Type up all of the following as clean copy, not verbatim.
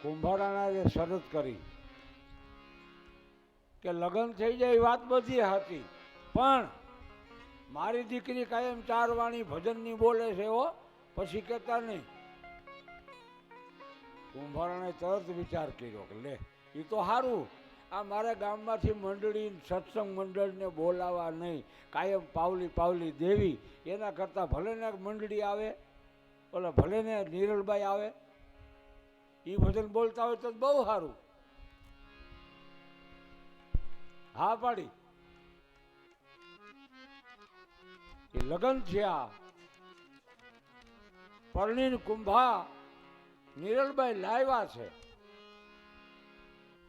કુંભારાણાએ શરત કરી કે લગ્ન થઈ જાય એ વાત બધી હતી, પણ મારી દીકરી કાયમ ચાર વાણી ભજનની બોલે છે હો, પછી કહેતા નહીં. કુંભારાણે તરત વિચાર કર્યો કે લે એ તો સારું, આ મારા ગામમાંથી મંડળી સત્સંગ મંડળને બોલાવા નહીં, કાયમ પાવલી પાવલી દેવી, એના કરતાં ભલે ને મંડળી આવે, ઓલા ભલે ને નિરલબાઈ આવે, એ ભજન બોલતા હોય તો બહુ સારું. હા પાડી. એ લગ્ન થયા, પરણીન કુંભા નિરલબાઈ લાવ્યા છે,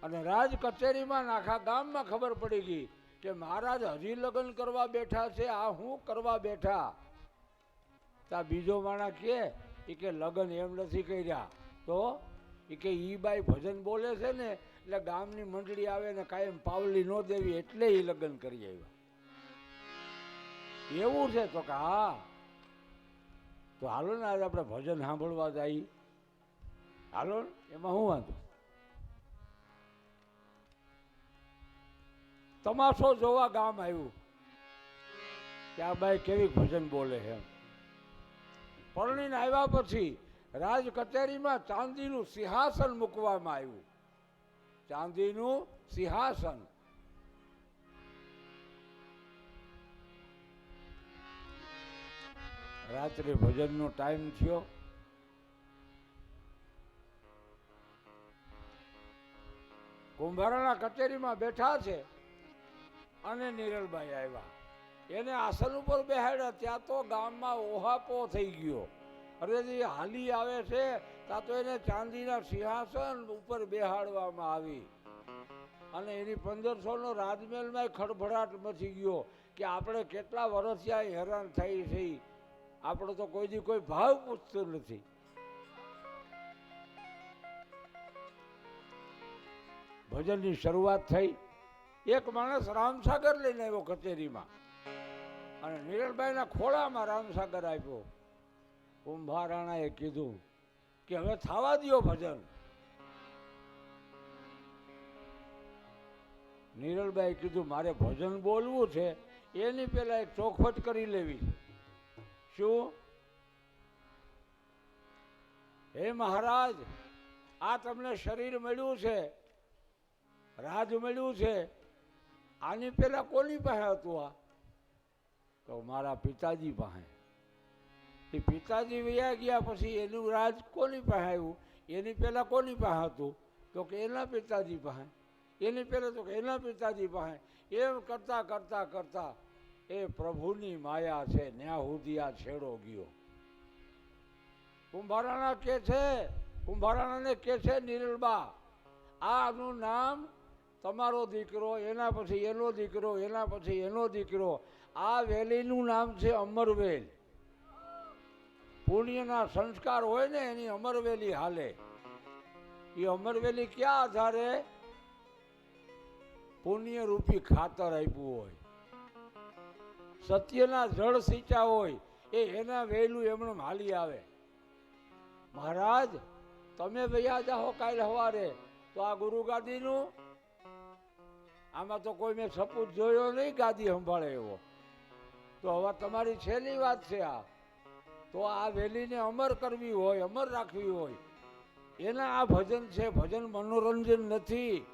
અને રાજ કચેરીમાં આખા ગામમાં ખબર પડી ગઈ કે મહારાજ હજી લગ્ન કરવા બેઠા છે, આ હું કરવા બેઠા. તા બીજો માણસ કે લગ્ન એમ નથી કર્યા, તો એ કે ઈ બાઈ ભજન બોલે છે ને એટલે ગામની મંડળી આવે ને કાયમ પાવલી ન દેવી એટલે એ લગ્ન કરી આવ્યા. એવું છે તો કે હા, તો હાલો ને આજે આપણે ભજન સાંભળવા જઈએ, હાલો ને, એમાં શું વાંધો. તમાશો જોવા ગામ આવ્યું કે આ બાઈ કેવી ભજન બોલે છે. પરણીને આવ્યા પછી રાજ કચેરીમાં ચાંદીનું સિંહાસન મૂકવામાં આવ્યું, ચાંદીનું સિંહાસન. રાત્રે ભજનનો ટાઈમ થયો, કુંભારાણા કચેરીમાં બેઠા છે અને નિરલબાઈ આવ્યા, એને આસન ઉપર બેહાડ્યા. ત્યાં તો ગામમાં ઓહાપો થઈ ગયો. અરે જે હાલી આવે છે ત્યાં તો એને ચાંદીના સિંહાસન ઉપર બેહાડવામાં આવી, અને એની 1500નો રાજમહેલમાં ખડભડાટ મચી ગયો કે આપણે કેટલા વર્ષ ત્યાં હેરાન થઈ છે, આપણે તો કોઈ દી કોઈ ભાવ પૂછતું નથી. ભજનની શરૂઆત થઈ. એક માણસ રામસાગર લઈને આવ્યો કચેરીમાં, અને નિરલબાઈના ખોળામાં રામસાગર આપ્યો. કુંભારાણાએ કીધું કે હવે થવા દ્યો ભજન. નિરલબાઈ કીધું મારે ભજન બોલવું છે, એની પેલા એક ચોખવટ કરી લેવી છે. શું? હે મહારાજ, આ તમને શરીર મળ્યું છે, રાજ મળ્યું છે, આની પેલા કોની પાસે હતું? આ તો મારા પિતાજી પાસે. એ પિતાજી વયા ગયા પછી એનું રાજ કોની પાસે આવ્યું? એની પેલા કોની પાસે હતું? તો કે એના પિતાજી પાસે. એની પેલા તો કે એના પિતાજી પાસે. એમ કરતા કરતા કરતા એ પ્રભુની માયા છે, ન્યા સુધી આ છેડો ગયો. કુંભારાણા કે છે, કુંભારાણાને કે છે નિરલબા, આનું નામ તમારો દીકરો, એના પછી એનો દીકરો, એના પછી એનો દીકરો, આ વેલીનું નામ છે અમરવેલ. પુણ્યના સંસ્કાર હોય ને એની અમરવેલી હાલે. એ અમરવેલી ક્યાં આધારે? પુણ્ય રૂપી ખાતર આપ્યું હોય, સત્યના જળ સિંચા હોય, એ એના વેલું એમણે હાલી આવે. મહારાજ તમે વયા જાઓ કાલ સવારે, તો આ ગુરુ ગાદીનું, આમાં તો કોઈ મેં સપૂત જોયો નહીં ગાદી સંભાળે એવો, તો હવે તમારી છેલ્લી વાત છે આ. તો આ વેલીને અમર કરવી હોય, અમર રાખવી હોય, એના આ ભજન છે. ભજન મનોરંજન નથી.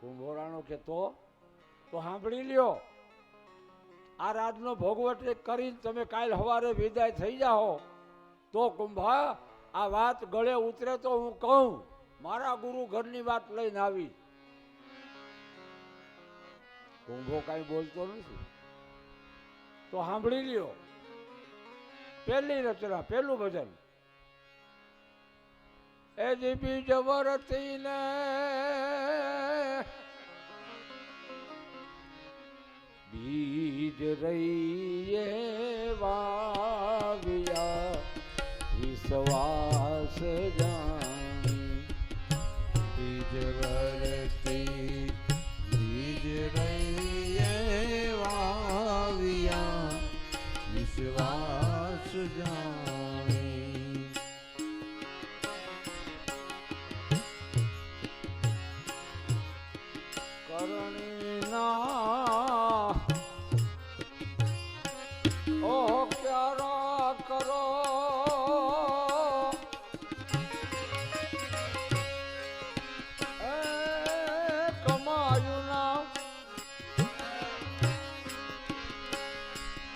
કુંભોરાણો કે તો સાંભળી લ્યો, આ રાજનો ભોગવટ કરી તમે કાલ સવારે વિદાય થઈ જાઓ, તો કુંભા આ વાત ગળે ઉતરે તો હું કહું, મારા ગુરુ ઘરની વાત લઈને આવી. કુંભો કઈ બોલતો નથી. તો સાંભળી લ્યો, પહેલી રચના, પહેલું ભજન. એ બીજ વરતી ને બીજ રહીએ વાવ્યા, વિશ્વાસ જાણી બીજ વરતી બીજ રહીએ વાવ્યા, વિશ્વાસ જાણી. ઓહો ક્યારા કરો એ કમાયું ના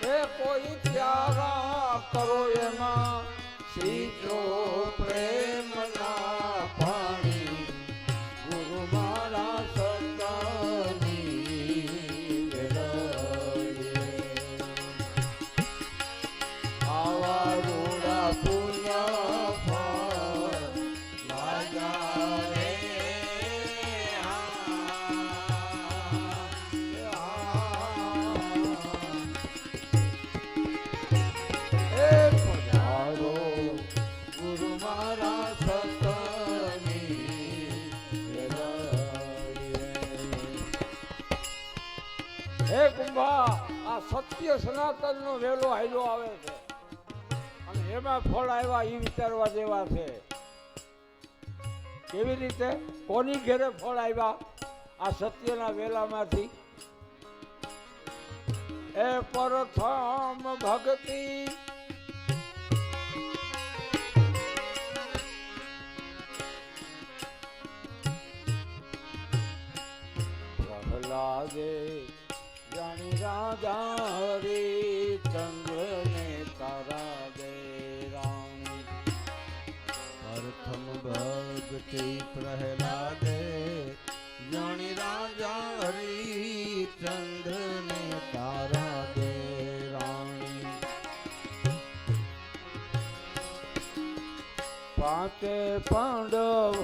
એ કોઈ ક્યારા કરો એમાં સીજો પ્રેમ ના પાણી ગુરુ મારા સતની આવા રૂડા પુણ્ય ફળ લાગ્યા રે એ પધારો ગુરુ મારા સતની હે કુંભા આ સત્ય સનાતન નો વેલો હાઈલો આવે છે અને એમાં ફળ આવ્યા એ વિચારવા જેવા છે કેવી રીતે કોની ઘેરે ફળ આવ્યા આ સત્યના વેલામાંથી એ પ્રથમ ભક્તિ પ્રહલાદે જાણી રાજા હરિચંદ્ર ને તારા દે રાણી પ્રથમ ભક્તિ પ્રહલાદે જાણી રાજા હરિચંદ્ર ને તારા દે રાણી પાંચે પાંડવ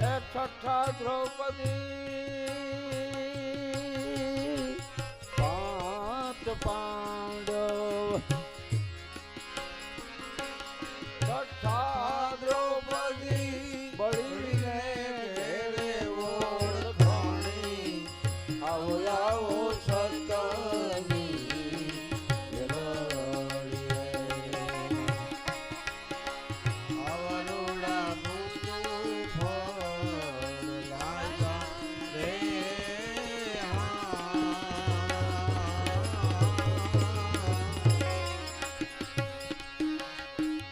એ છઠ્ઠા દ્રૌપદી પાંચ પાંડવ છઠ્ઠા દ્રૌપદી બળીને ઘેરે ઓળખાણી આવો આવો સતની આવરોડા મુક્તુ ફળ લાગ્યા રે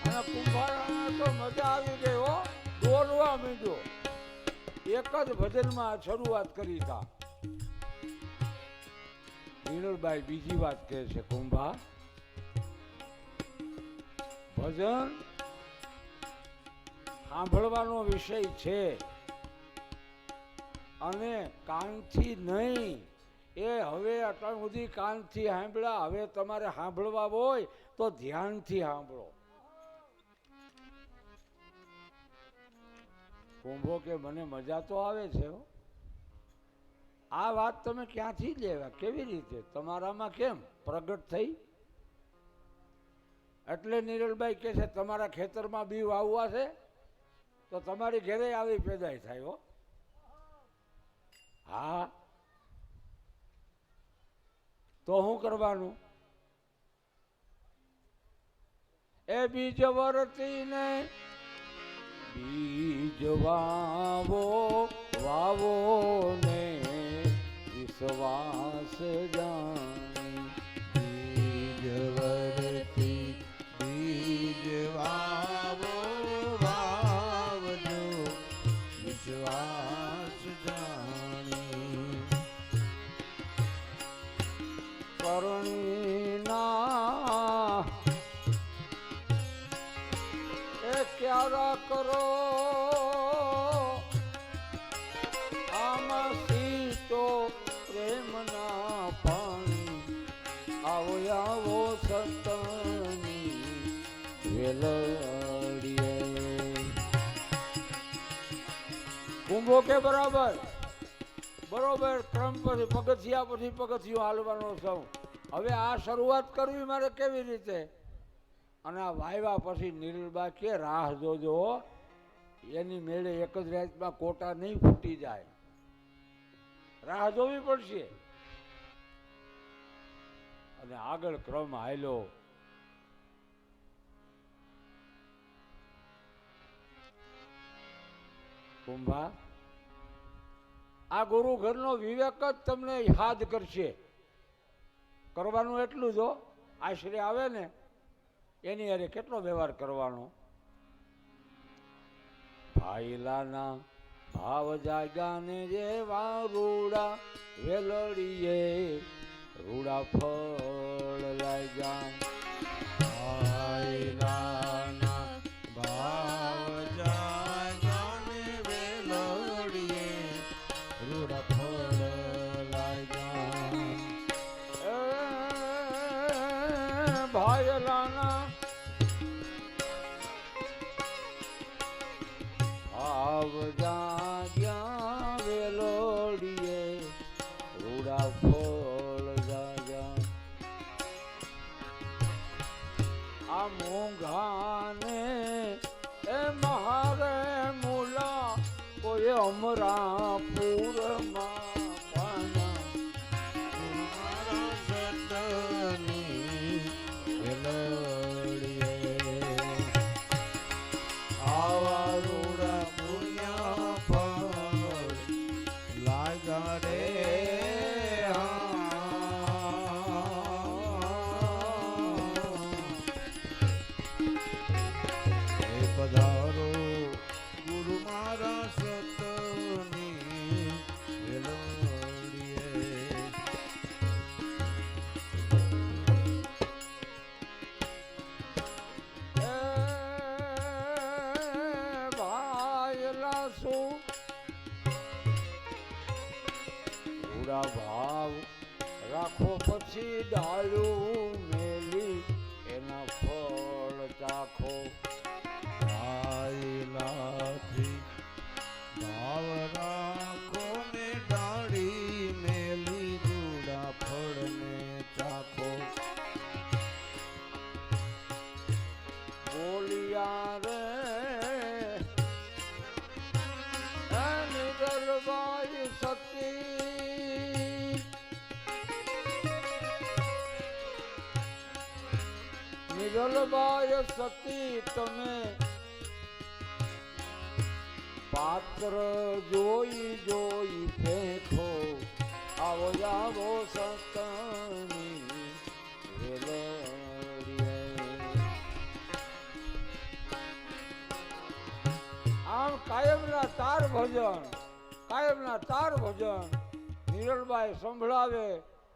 અને કુંભારાને તો મજા આવી ગઈ હો દોરવા માંડ્યો એક જ ભજનમાં શરૂઆત કરી તા વિનોદભાઈ બીજી વાત કહે છે કુંભા ભજન સાંભળવાનો વિષય છે અને કાનથી નહીં એ હવે અત્યાર સુધી કાનથી સાંભળ્યા હવે તમારે સાંભળવા હોય તો ધ્યાનથી સાંભળો કુંભો કે મને મજા તો આવે છે હો. આ વાત તમે ક્યાંથી લેવા કેવી રીતે તમારામાં કેમ પ્રગટ થઈ એટલે નિરલભાઈ કહે છે તમારા ખેતરમાં બી વાવવા છે તો તમારી ઘરે આવી પેદાય થાય હો હા તો શું કરવાનું એ બીજ વરતીને બીજ વાવો વાવો ને વિશ્વાસ જાણી બીજ વરતી બીજ વાવો વાવજો વિશ્વાસ જાણી કરણીના એ ક્યારા કરો આમાં સીતો પ્રેમના પાણી આવો આવો સતની વેલડીએ કુંભો કે બરાબર બરોબર ક્રમ પછી પગથિયું હાલવાનો સૌ હવે આ શરૂઆત કરવી મારે કેવી રીતે અને આ વાયવા પછી નિર્બા કે રાહ જોજો એની મેળે એક જ રાતમાં કોટા નહીં ફૂટી જાય રાહ જોવી પડશે અને આગળ ક્રમ હાલ્યો કુંભા આ ગુરુ ઘરનો વિવેક જ તમને યાદ કરશે કરવાનું એટલું જો આશરે આવે ને એની હારે કેટલો વ્યવહાર કરવાનો. ભાઈલાના ભાવ જાગ્યા ને જેવા રૂડા વેલડીએ રૂડા ફળ લાગ્યા. ભાઈલાના ભાવ જાગ્યાને વેલડીએ રૂડા ફળ લાગ્યા. એ ભાઈલાના ભાવ જાગ્યા વેલડીએ રૂડા ફળ જાગ્યા. આ મોંઘાને એ મારે મુલા કોઈ અમરાપુરમાં પાના. મારા સતની વેલડીએ આવા રૂડા પુણ્ય ફળ લાગ્યા રે. પધારો ગુરુ મારા સતની વેલડીએ. એ ભાયલા શું પૂરા ભાવ રાખો પછી ડાળું મેલી એના ફળ ચાખો. ભાઈલાથી ભાવ રાખો ને ડાળી મેલી રૂડા ફળને ચાખો. બોલિયા રે નિગલબાઈ સતી નિગલબાઈ સતી તમે પાત્ર જોઈ જોઈ ફેંકો. આવો જાવો સતની વેલડીએ. આમ કાયમના તાર ભજન નિરલબાઈ સંભળાવે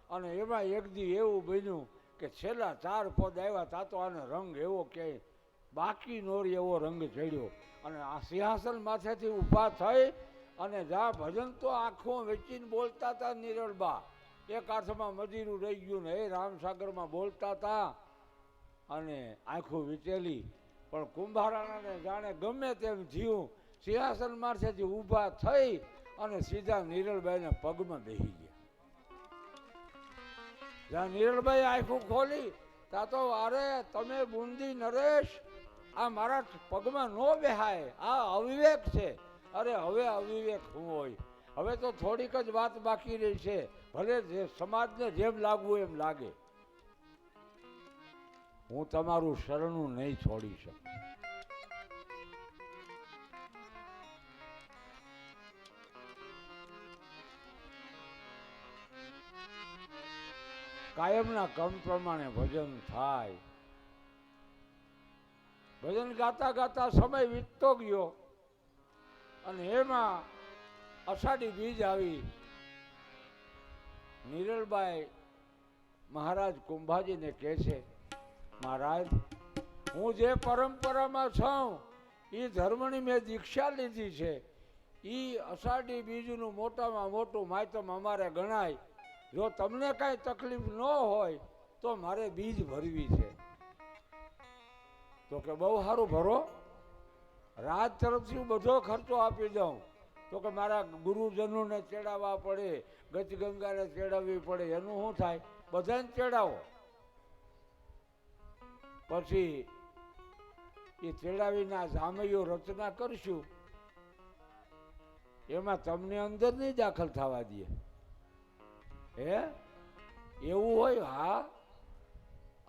અને એમાં એક દી એવું બન્યું કે છેલ્લા 4 પદ આવ્યા તા તો આને રંગ એવો કે બાકી નોરી એવો રંગ ચડ્યો. અને આ સિંહાસન માથેથી ઊભા થઈ અને જા ભજન તો આંખો વેચીને બોલતા હતા નિરલબા. એક હાથમાં મદીરું રહી ગયું ને એ રામસાગરમાં બોલતા હતા અને આંખો વિચેલી. પણ કુંભારાને જાણે ગમે તેમ થયું, સિંહાસન માથેથી ઊભા થઈ અને સીધા નિરલબાઈને પગમાં બેસી ગયા. જ્યાં નિરલબાઈ આંખું ખોલી તા તો અરે તમે બુંદી નરેશ આ મારા પગમાં નો બેહાય, આ અવિવેક છે. અરે હવે અવિવેક શું હોય, હવે તો થોડીક જ વાત બાકી રહી છે, ભલે જે સમાજને જેમ લાગવું એમ લાગે, હું તમારું શરણું નહીં છોડી શકું. કાયમના ક્રમ પ્રમાણે ભજન થાય. ભજન ગાતા ગાતા સમય વીતતો ગયો અને એમાં અષાઢી બીજ આવી. નિરલબાઈ મહારાજ કુંભાજીને કહે છે, મહારાજ હું જે પરંપરામાં છું એ ધર્મની મેં દીક્ષા લીધી છે, એ અષાઢી બીજનું મોટામાં મોટું માયતમ અમારે ગણાય. જો તમને કાંઈ તકલીફ ન હોય તો મારે બીજ ભરવી છે. તો કે બહુ સારું ભરો, રાજ તરફથી બધો ખર્ચો આપી દઉં. તો કે મારા ગુરુજનોને ચડાવવા પડે, ગજગંગાને ચડાવવી પડે, એનું શું થાય, બધાને ચડાવો. પછી એ ચડાવીને જામૈયો રચના કરશું, એમાં તમને અંદર નહીં દાખલ થવા દે. હે એવું હોય? હા,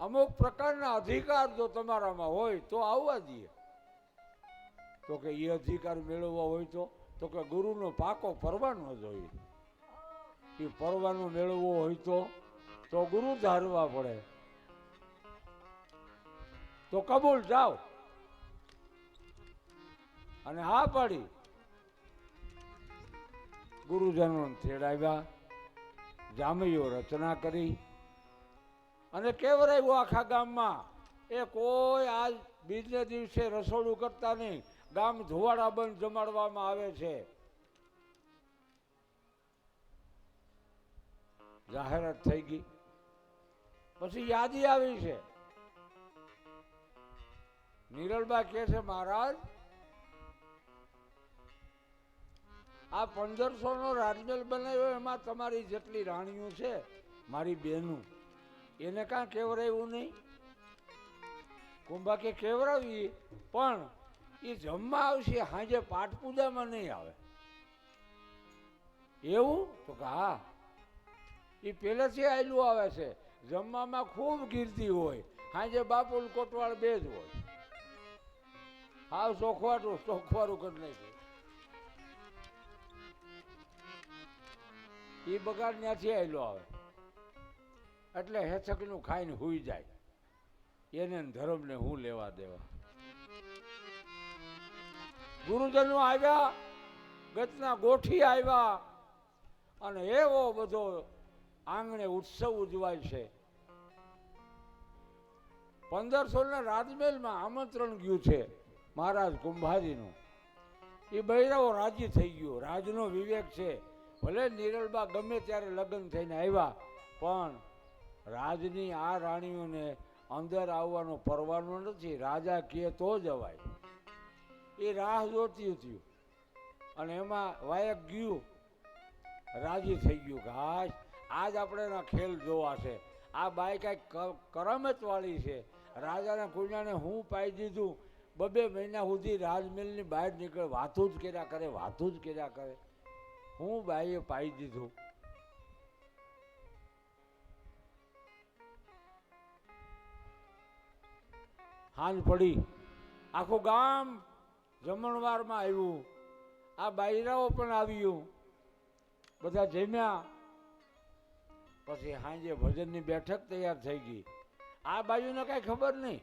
અમુક પ્રકારના અધિકાર જો તમારામાં હોય તો આવવા દે. તો કે એ અધિકાર મેળવવા હોય તો કે ગુરુનો પાકો પરવાનો જોઈએ. એ પરવાનો મેળવવો હોય તો ગુરુ ધારવા પડે. તો કબૂલ જાઓ. અને હા પાડી. ગુરુજનો તેડાવ્યા, જામૈયો રચના કરી અને કેવરાયું આખા ગામમાં. એ કોઈ આજ બીજને દિવસે રસોડું કરતા નહીં, ગામ ધુવાડા બંધ જમાડવામાં આવે છે. જાહેરાત થઈ ગઈ. પછી યાદી આવી છે. નિરલબા કહે છે, મહારાજ આ 1500 નો રાજમહેલ બનાવ્યો, એમાં તમારી જેટલી રાણીઓ છે, મારી બેનું, એને કાં કેવરાયું નહીં? કુંભા કે કેવરાવી, પણ એ જમવા આવશે, હાજે પાઠ પૂજામાં નહીં આવે. એવું? તો કે હા, એ પહેલેથી આયલું આવે છે, જમવામાં ખૂબ ગીરતી હોય, હાજે બાપુલ કોટવાળ બે જ હોય. હાવ ચોખવારું કરી નાખ્યું. એ બગાડ ત્યાંથી આવેલો આવે, એટલે હેચકનું ખાઈને હુઈ જાય. એને ધર્મને હું લેવા દેવા. ગુરુજનો આવ્યા, ગતના ગોઠી આવ્યા, અને એવો બધો આંગણે ઉત્સવ ઉજવાય છે. 1500 રાજમહેલમાં આમંત્રણ ગયું છે મહારાજ કુંભાજીનું. એ બૈરાઓ રાજી થઈ ગયો. રાજનો વિવેક છે. ભલે નિરલબા ગમે ત્યારે લગ્ન થઈને આવ્યા, પણ રાજની આ રાણીઓને અંદર આવવાનો પરવાનો નથી. રાજા કહે તો જવાય. એ રાહ જોતી હતી, અને એમાં વાયક ગયું, રાજી થઈ ગયું કે હાશ, આજ આપણે એના ખેલ જોવા છે. આ બાઈ કાંઈક કરમત વાળી છે. રાજાના કુંજાને હું પાઈ દીધું. 2 મહિના સુધી રાજમહેલની બહાર નીકળે, વાતું જ કર્યા કરે, વાતું જ કર્યા કરે. હું બાઈએ પાઈ દીધું. હાંજ પડી, આખું ગામ જમણવારમાં આવ્યું. આ બાયરાઓ પણ આવ્યું, બધા જમ્યા. પછી હાંજે ભજનની બેઠક તૈયાર થઈ ગઈ. આ બાજુને કઈ ખબર નહીં.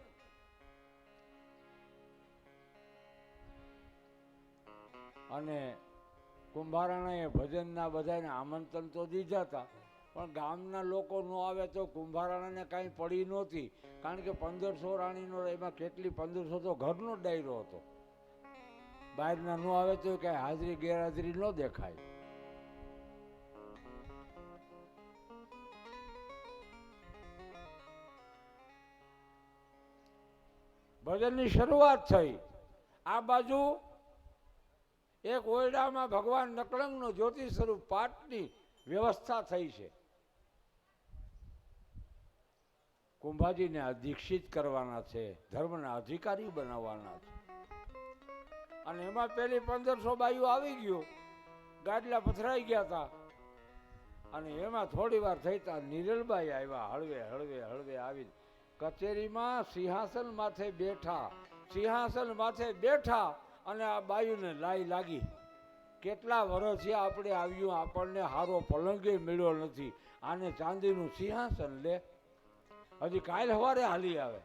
અને કુંભારાણાએ ભજનના બધાને આમંત્રણ તો દીધા હતા, પણ ગામના લોકો ન આવે તો કુંભારાણાને કાંઈ પડી નહોતી. કારણ કે 1500 રાણીનો, એમાં કેટલી 1500 તો ઘરનો ડાયરો હતો. બહારના ન આવે તો કાંઈ હાજરી ગેરહાજરી ન દેખાય. ભજનની શરૂઆત થઈ. આ બાજુ એક ઓરડામાં ભગવાન નકળંગનો જ્યોતિ સ્વરૂપ પાઠની વ્યવસ્થા થઈ છે. કુંભાજીને દીક્ષિત કરવાના છે, ધર્મના અધિકારી બનાવવાના છે. અને એમાં પેલી 1500 બાઈઓ આવી ગયો, ગાડલા પથરાઈ ગયા હતા. અને એમાં થોડી વાર થઈ તા નિરલબાઈ આવ્યા, હળવે હળવે હળવે આવી કચેરીમાં સિંહાસન માથે બેઠા. સિંહાસન માથે બેઠા અને આ બાયુને લાઈ લાગી. કેટલા વર્ષથી આપણે આવ્યું, આપણને હારો પલંગે મળ્યો નથી, આને ચાંદીનું સિંહાસન લે. હજી કાલ સવારે હાલી આવે.